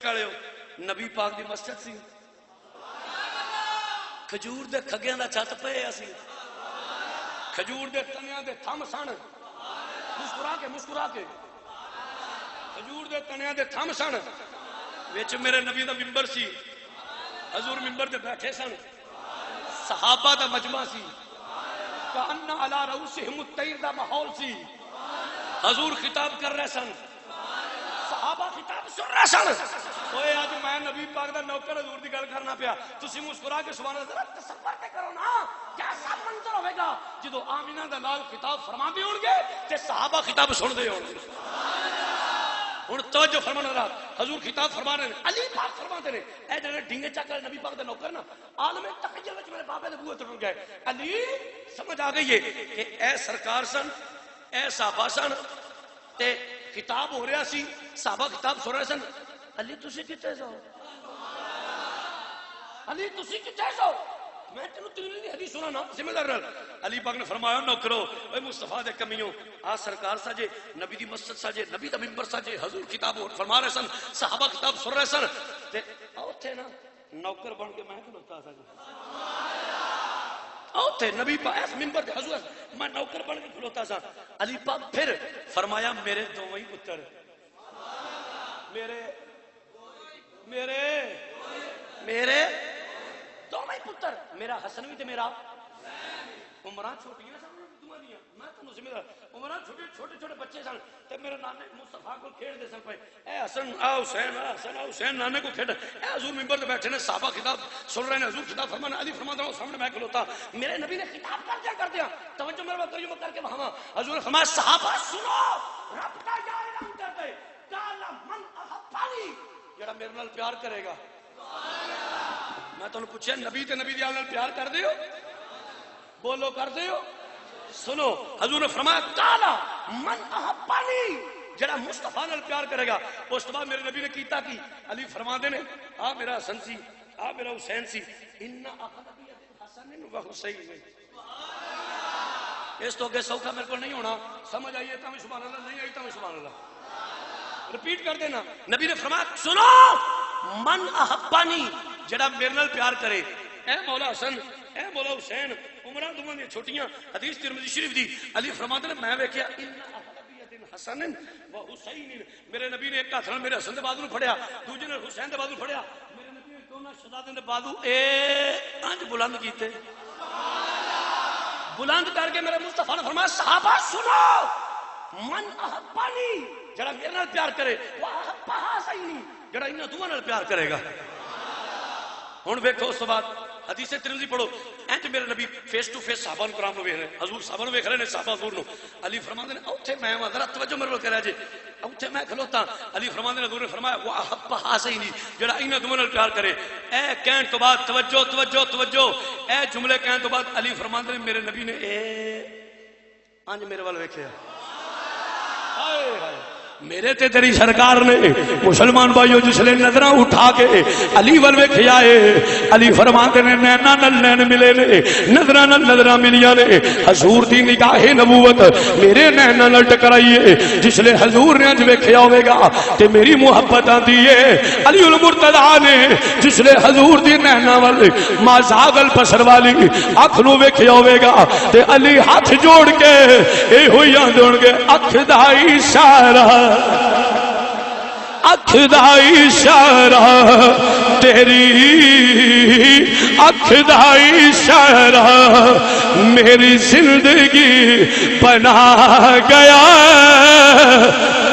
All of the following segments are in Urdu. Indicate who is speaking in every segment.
Speaker 1: نبی پاک دی مسجد سی کھجور دے کھگیاں دا چھت پے اسی کھجور دے تنیاں دے تھم سن مسکرا کے کھجور دے تنیاں دے تھم سن وچ میرے نبی دا منبر سی حضور منبر تے بیٹھے سن صحابہ دا مجمع سی کأن علی رؤوسہم الطیر دا ماحول سی حضور خطاب کر رہے سن صحابہ خطاب سن رہے سن اوے اج میں نبی پاک دا نوکر حضور دی گل کرنا پیا تسی مسکرا کے سبحان اللہ تصور تے کرو نا کیسا منظر ہوے گا جدوں آمینہ دا لال خطاب فرماندے ہون گے تے صحابہ خطاب سن دے ہون گے ہن توجہ فرمانا رات حضور خطاب فرما رہے ہیں علی پاک فرماتے ہیں اے جڑے ڈھنگے چکر نبی پاک دا نوکر نا عالم تقیہ وچ میرے بابے دے بوئے تے ٹر گئے علی سمجھ آ گئی ہے کہ اے سرکار سن اے صحابہ سن تے خطاب ہو رہا سی صحابہ خطاب سن رہے سن علی تسی کتے جاؤ علی تسی کتے جاؤ میں تینوں تیری حدیث سنا نا ذمہ دار رہا علی پاک نے فرمایا نوکرو اے مصطفیٰ دے کمیوں آ سرکار ساجے نبی دی مسجد ساجے نبی دا منبر ساجے حضور خطاب فرما رہے سن صحابہ خطاب سن رہے سن تے اوتھے نا نوکر بن کے میں کھلوتا سا اوتھے نبی پاک اس منبر تے حضور میں نوکر بن کے کھلوتا سا علی پاک پھر فرمایا میرے دوویں پتر میرے دوویں پتر میرا حسن بھی تے میرا عمران چھوٹیاں سن دوانیاں میں تانوں ذمہ دار عمران چھوٹے بچے سن تے میرے نانے مصطفیٰ کو کھیڈ دے سن پے اے حسن آ حسین نانے کو کھیڈ اے حضور منبر تے بیٹھے نے صحابہ خطاب سن رہے ہیں حضور خطاب فرمانا علی فرما رہا سامنے میں کھلوتا میرے نبی نے خطاب کر دیا توجہ میرے بات کریو کر کے وہاں حضور نے فرمایا صحابہ سنو رب کا یا اعلان کر دے قال من احبنی جڑا میرے نال پیار کرے گا میں تانوں پوچھیا نبی تے نبی دی نال پیار کر دیو بولو کر دیو سنو حضور نے فرمایا قال من احبنی جڑا مصطفیٰ نال پیار کرے گا اس تو بعد میرے نبی نے کیتا کی علی فرماندے نے آ میرا حسن سی آ میرا حسین سی ان اخذ بیت حسن و حسین اس تو اگے سوکھا میرے کو نہیں ہونا سمجھ آئیے تا میں سبحان اللہ نہیں آئی تا میں سبحان اللہ رپیٹ کر دینا نبی نے فرمایا سنو من احبانی جڑا میرے نال پیار کرے اے مولا حسن اے مولا حسین عمران دوواں دی چھوٹیاں حدیث ترمذی شریف دی علی فرماتے نے میں ویکھیا ان احبیت حسن و حسین میرے نبی نے ایک ہاتھ نال میرے حسن دے بازو نوں پھڑیا دوجے نال حسین دے بازو پھڑیا میرے نبی نے دونوں شہزادے دے بازو انج بلند کیتے بلند کر کے میرے مصطفیٰ نے فرمایا صحابہ سنو من احبانی جڑا میرے نال پیار کرے وہ احب حسین جڑا انہاں دوواں نال پیار کرے گا ہن ویکھو اس تو بعد حدیث ترمذی پڑھو انج میرے نبی فیس ٹو فیس صحابہ کرام نو ویکھ رہے حضور صحابہ نو ویکھ رہے نے صحابہ حضور نو علی فرماندے نے اوتھے میں ذرا توجہ میرے کول کریا جی اوتھے میں کھلوتا علی فرماندے نے حضور نے فرمایا وہ احب حسین جڑا انہاں دوواں نال پیار کرے اے کہن تو بعد توجہ اے جملے کہن تو بعد علی فرماندے نے میرے نبی نے اے انج میرے ول ویکھیا ہائے ہائے میرے تے تیری سرکار نے مسلمان بھائیو جس نے نظرہ اٹھا کے علی ول ویکھیا اے علی فرماندے نے نینا نال نین ملے نے نظراں نال نظراں ملیاں نے حضور دی نگاہ نبوت میرے نینا نال ٹکرائی ہے جس نے حضور نے اج ویکھیا ہوے گا تے میری محبت آندی ہے علی المرتضی نے جس نے حضور دی نینا ول ما زاغل پسر والی اکھ نو ویکھیا ہوے گا تے علی ہاتھ جوڑ کے اے ہوئی آندون گے اکھ دا اشارہ اکھ دا اشارہ تیری اکھ دا اشارہ میری زندگی بنا گیا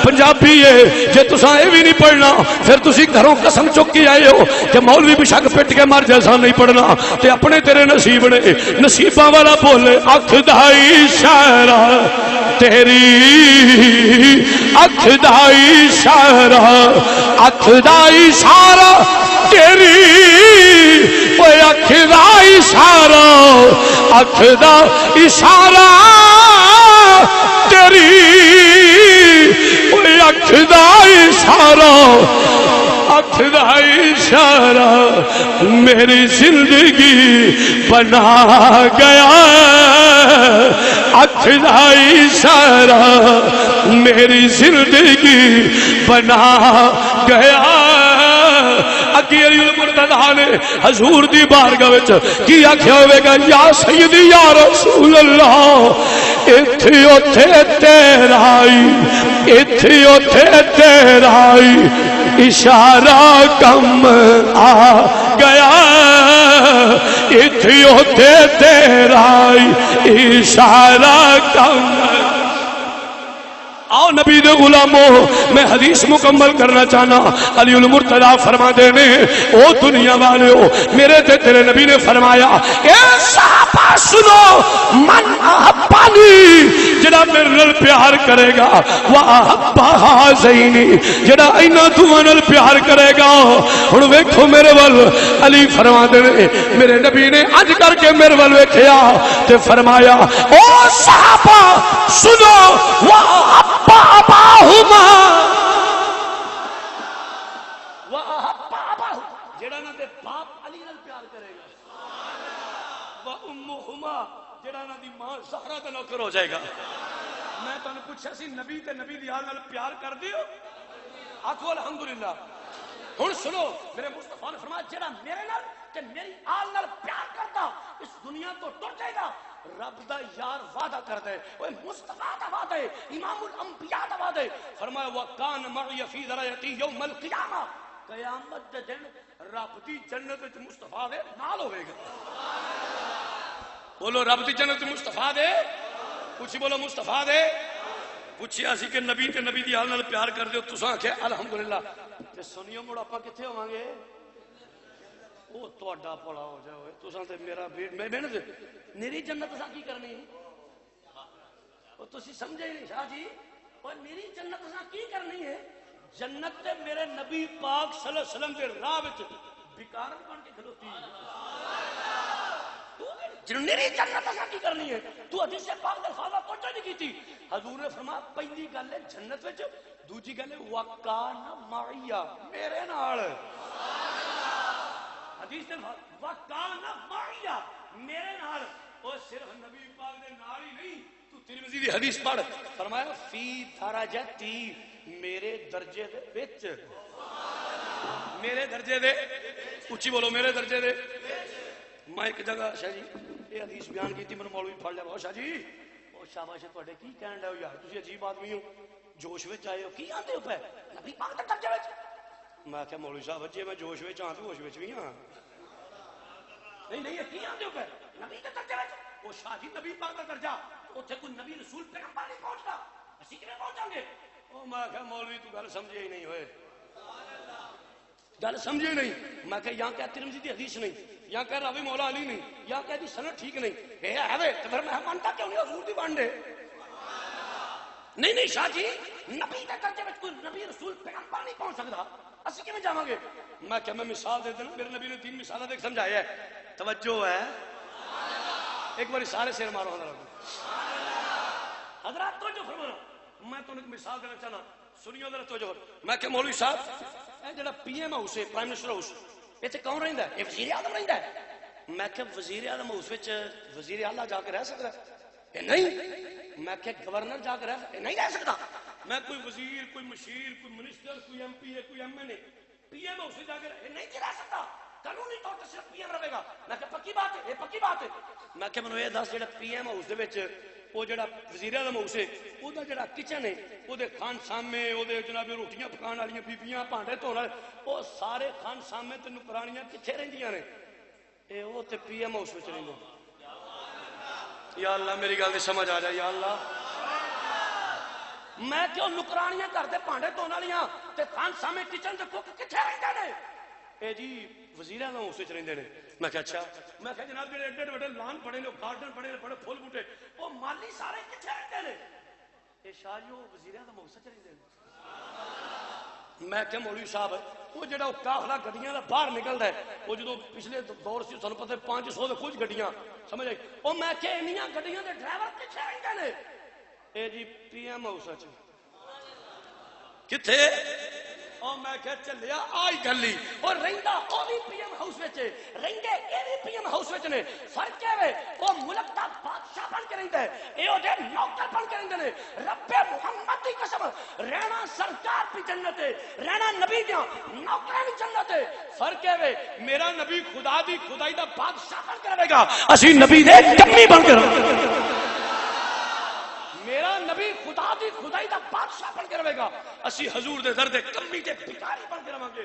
Speaker 1: پنجابی ہے جے تساں اے بھی نہیں پڑھنا پھر تسی گھروں قسم چک کے آئے ہو کہ مولوی بھی شک پٹ کے مر جیسا نہیں پڑھنا تے اپنے تیرے نصیب نے نصیباں والا بولے اکھ دا اشارہ تیری اکھ دا اشارہ اکھ دا اشارہ تیری اوے اکھ دا اشارہ اکھ دا اشارہ تیری اوے اکھ دا اشارہ اکھ دا اشارہ میری زندگی بنا گیا اکھ دا اشارہ میری زندگی بنا گیا باقی علی المرتضیٰ نے حضور دی بارگاہ وچ کی آکھیا ہوے گا یا سیدی یا رسول اللہ ایتھے اوتھے تیرائی ایتھے اوتھے تیرائی اشارہ کم آ گیا ایتھے اوتھے تیرائی اشارہ کم آؤ نبی دے غلاموں میں حدیث مکمل کرنا چاہنا علی المرتضیٰ فرما دینے او دنیا والے ہو میرے تے تیرے نبی نے فرمایا اے صحابہ سنو من احبانی جڑا میرے نال پیار کرے گا واحب ہذین جڑا انہاں دوواں نال پیار کرے گا ہن ویکھو میرے ول علی فرما دینے میرے نبی نے اج کر کے میرے ول ویکھیا تے فرمایا او صحابہ سنو واحب اباہما واحب اباہ جڑا نہ دے باپ علی نال پیار کرے گا وا امہما جڑا نہ دی ماں زہرا دا نوکر ہو جائے گا میں تانوں پوچھا سی نبی تے نبی دی آل نال پیار کر دیو آکھو الحمدللہ ہن سنو میرے مصطفیٰ نے فرمایا جڑا میرے نال تے میری آل نال پیار کردا اس دنیا تو ٹر جائے گا رب دا یار وعدہ کر دے وہ مصطفیٰ دا وعدہ ہے امام الانبیاء دا وعدہ ہے فرمایا وَكَانَ مَعِيَ فِي دَرَجَتِي يَوْمَ الْقِيَامَةِ قیامت دے دن رب دی جنت وچ مصطفیٰ دے نال ہوے گا بولو رب دی جنت مصطفیٰ دے پوچھی بولو مصطفیٰ دے پوچھیا سی کہ نبی تے نبی دی حال نال پیار کر دیو تساں آکھیا الحمدللہ تے سنیو مڑ اپاں کتھے ہوواں گے وہ تہاڈا بھلا ہو جائے ہوئے تساں تے میرا میں محنت میری جنت اساں کی کرنی او تسی سمجھے نہیں شاہ جی اور میری جنت اساں کی کرنی ہے جنت تے میرے نبی پاک صلی اللہ علیہ وسلم دے راہ وچ بیکارت بن کے کھلوتی تو میری جنت اساں کی کرنی ہے تو حدیث پاک دے الفاظ توجہ نہیں کیتی حضور نے فرمایا پہلی گل ہے جنت وچ دوسری گل ہے وکان معیا میرے نال حدیث وکان معیا میرے نال اور صرف نبی پاک دے نال ہی نہیں تو ترمذی دی حدیث پڑھ فرمایا فی درجتی میرے درجے دے وچ میرے درجے دے اونچی بولو میرے درجے دے میں ایک جگہ شاہ جی یہ حدیث بیان کی تھی میں مولوی پڑھ لیا بہت شاہ جی بہت شاباش ہے تواڈے کی کہن دے ہو یار تسی عجیب آدمی ہو جوش وچ آئے ہو کی آندے ہو پے نبی پاک دے درجے وچ میں کہ مولوی صاحب جی میں جوش وچ آں تے ہوش وچ بھی ہاں نہیں نہیں کی آندے ہو پے نبی دے درجے وچ او شاہ جی نبی پاک دا درجہ اوتھے کوئی نبی رسول پیغمبر نہیں پہنچدا اسی کیویں پہنچاں گے او میں کہ مولوی تو گل سمجھے ہی نہیں ہوئے گل سمجھے نہیں میں کہ یہاں کیا ترمذی دی حدیث نہیں یا کہہ راوی مولا علی نہیں یا کہہ دی سند ٹھیک نہیں اے ہے تو پھر میں مانتا کیوں نہیں حضور دی بانڈے نہیں نہیں شاہ جی نبی دے درجے وچ کوئی نبی رسول پیغمبر نہیں پہنچ سکدا اسی کیویں جاواں گے میں کہ میں مثال دے دوں میرے نبی نے 3 مثالیں دے سمجھایا ہے توجہ ہے ایک بار سارے سر مارو حضرات توجہ فرمانا میں تو ایک مثال دینا چاہنا سنیو ذرا توجہ میں کہ مولوی صاحب اے جڑا پی ایم ہاؤس ہے پرائم منسٹر ہاؤس اتنے کون رہندا ہے یہ وزیر اعظم رہندا ہے میں کہ وزیر اعظم ہاؤس وچ وزیر اعلیٰ جا کے رہ سکدا ہے نہیں میں کہ گورنر جا کے رہ نہیں رہ سکتا میں کوئی وزیر کوئی مشیر کوئی منسٹر کوئی ایم پی کوئی ایم این اے پی ایم ہاؤس جا کے نہیں رہ سکتا قانونی طور پر صرف پی ایم رہے گا میں کہ پکی بات ہے یہ پکی بات ہے میں کہ مینوں یہ دس جڑا پی ایم ہاؤس دے وچ وہ جڑا وزیر اعظم ہاؤس ہے وہ جڑا کچن ہے وہ خان سامے وہ جناب روٹیاں پکان والی بیبیاں بھانڈے دھونے والے وہ سارے خان سامے تے نوکرانیاں کتنے رہندیاں نے اے وہ تے پی ایم ہاؤس وچ رہندے یا اللہ میری گل دی سمجھ آ جائے یا اللہ میں کیوں نوکرانیاں گھر دے بھانڈے دھونے والیاں تے خان سامے کچن دے کوک کتنے رہندے نے اے جی وزیر اعظم ہاؤس وچ رہندے نے میں کہ اچھا میں کہ جناب جڑے ایڈے بڑے لان پڑے نے گارڈن پڑے نے بڑے پھول بوٹے وہ مالی سارے کتنے رہندے نے اے شاہ جی وزیر اعظم ہاؤس وچ رہندے نے میں کہ مولوی صاحب وہ جڑا قافلہ گڈیاں دا باہر نکلدا ہے وہ جدوں پچھلے دور سے سانوں پتہ 500 دے کچھ گڈیاں سمجھ آئی او میں کہ انیاں گڈیاں دے ڈرائیور کتنے رہندے نے اے جی پی ایم ہاؤس وچ کتھے اور میں کہ چلیا آئی گلی اور رہندا او بھی پی ایم ہاؤس وچ رہندے اے بھی پی ایم ہاؤس وچ نے فرق ہے وے او ملک دا بادشاہ بن کے رہندا ہے اے او دے نوکر بن کے رہندے نے رب محمد دی قسم رہنا سرکار بھی جنت ہے رہنا نبی دیاں نوکراں بھی جنت ہے فرق ہے وے میرا نبی خدا دی خدائی دا بادشاہ بن کے رہے گا اسی نبی دے کمی بن کے رہے گا میرا نبی خدا دی خدائی دا بادشاہ بن کے رہے گا اسی حضور دے در دے کمی دے بھکاری بن کے رہاں گے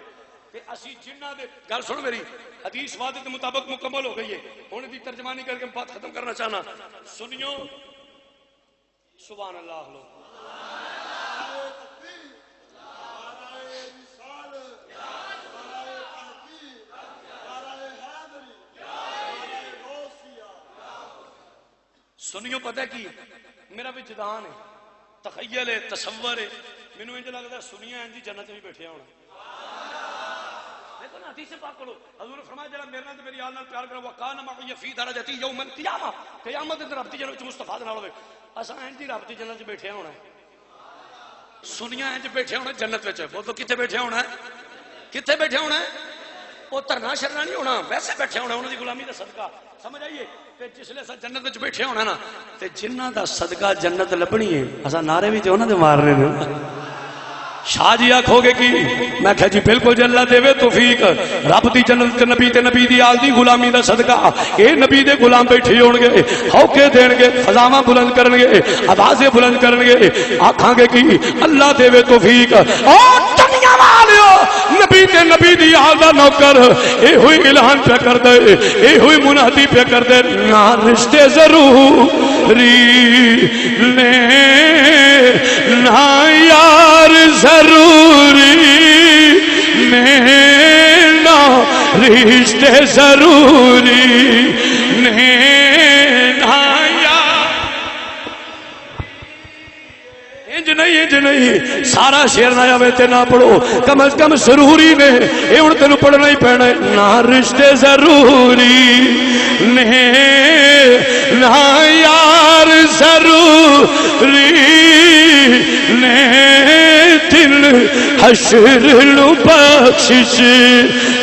Speaker 1: تے اسی جنہ دے گل سن میری حدیث وعدے کے مطابق مکمل ہو گئی ہے ہن دی ترجمانی کر کے بات ختم کرنا چاہنا سنیو سبحان اللہ لو سنیو پتہ کی میرا وجدان ہے تخیل ہے تصور ہے مینوں انج لگدا سنیا انج جنت میں بیٹھے ہونا دیکھو نا حدیث پاک پڑھو حضور نے فرمایا جڑا میرے نال تے میری آل نال پیار کرے وکان معی فی درجتی یوم القیامہ قیامت دے رب دی جنت وچ مصطفیٰ دے نال ہوے اساں انج رب دی جنت وچ بیٹھے ہونا سنیا انج بیٹھے ہونا جنت وچ وہ تو کتے بیٹھے ہونا کتے بیٹھے ہونا وہ دھرنا شرنا نہیں ہونا ویسے بیٹھے ہونا انہاں دی غلامی دا صدقہ سمجھ آئیے کہ جس لے جنت وچ بیٹھے ہونا نا تے جنہ دا صدقہ جنت لبنی ہے اساں نعرے بھی تے انہاں دے مارنے نے شاہ جی آکھو گے کی میں کہا جی بالکل جی اللہ دے توفیق رب دی جنت تے نبی دی آل دی غلامی دا صدقہ اے نبی دے غلام بیٹھے ہون گے ہوکے دین گے فضاواں بلند کرن گے آوازیں بلند کرن گے آکھاں گے کی اللہ دے توفیق او دنیا والیو نبی تے نبی دی آل دا نوکر اے ہوئی اعلان پہ کر دے اے ہوئی منادی پہ کر دے نہ رشتے ضروری نے نہ یار ضروری نینا رشتے ضروری نینا انج نہیں سارا شعر نہ آوے تے نہ پڑھو کم از کم ضروری نے اے ہن تینوں پڑھنا ہی پینا ہے نہ رشتے ضروری نینا یار ضروری نے دل حشر نو بخشش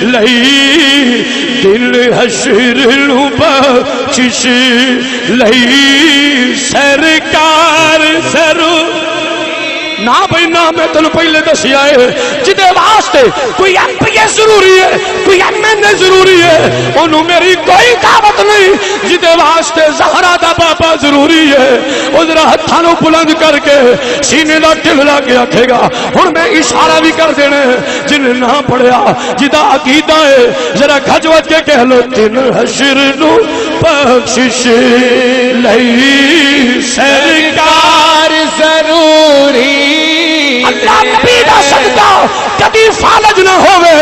Speaker 1: لئی دل حشر نو بخشش لئی سرکار ضرور نہ بھئی نہ میں تنو پہلے دسی آئے جدے واسطے کوئی ایم پی اے ضروری ہے کوئی ایم این اے ضروری ہے انہوں میری کوئی دعوت نہیں جدے واسطے زہرا دا بابا ضروری ہے وہ ذرا ہتھانوں بلند کر کے سینے دا ٹل لا کے آکھے گا ہن میں اشارہ بھی کر دینے جن نہ پڑھیا جدا عقیدہ ہے ذرا گھجوت کے کہہ لو دل حشر نو بخشش لئی سرکار ضروری اللہ نبی دا صدقہ کدی فالج نہ ہوئے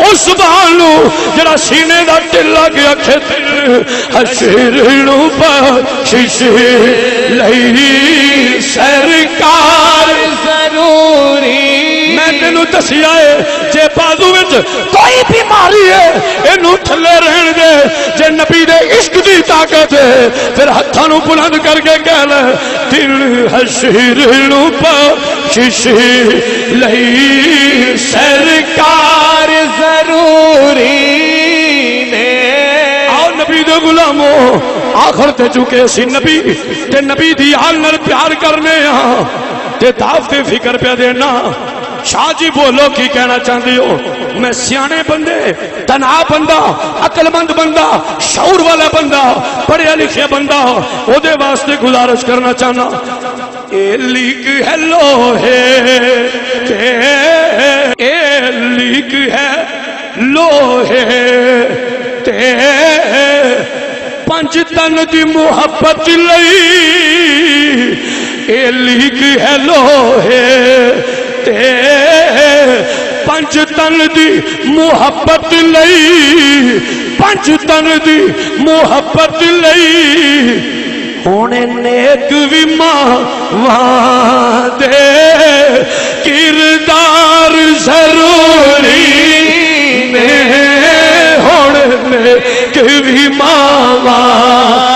Speaker 1: اس بانو جڑا سینے دا دل لگے اکھے دل حشر نو بخشش لئی سرکار ضروری میں تینوں دسی آئے جے بازو وچ کوئی بیماری ہے اینوں تھلے رہن دے جے نبی دے عشق دی طاقت ہے پھر ہتھاں نوں بلند کر کے کہہ لے دل حشر نو بخشش لئی سرکار ضروری نے آؤ نبی دے غلامو آخر تے چکے سی نبی تے نبی دی آل نال پیار کرنے ہاں تے دعوت فکر پہ دینا شاہ جی بولو کی کہنا چاہتی ہو میں سیانے بندے تنہا بندہ عقل مند بندہ شعور والا بندہ پڑھیا لکھیا بندہ او دے واسطے گزارش کرنا چاہنا اے لیک ہے لوہے تے اے لیک ہے لوہے تے پنج تن دی محبت لئی اے لیک ہے لوہے تے پنج تن دی محبت لئی پنج تن دی محبت لئی ہونے نیک بھی ماں دے کردار ضروری میں ہونے نیک بھی ماں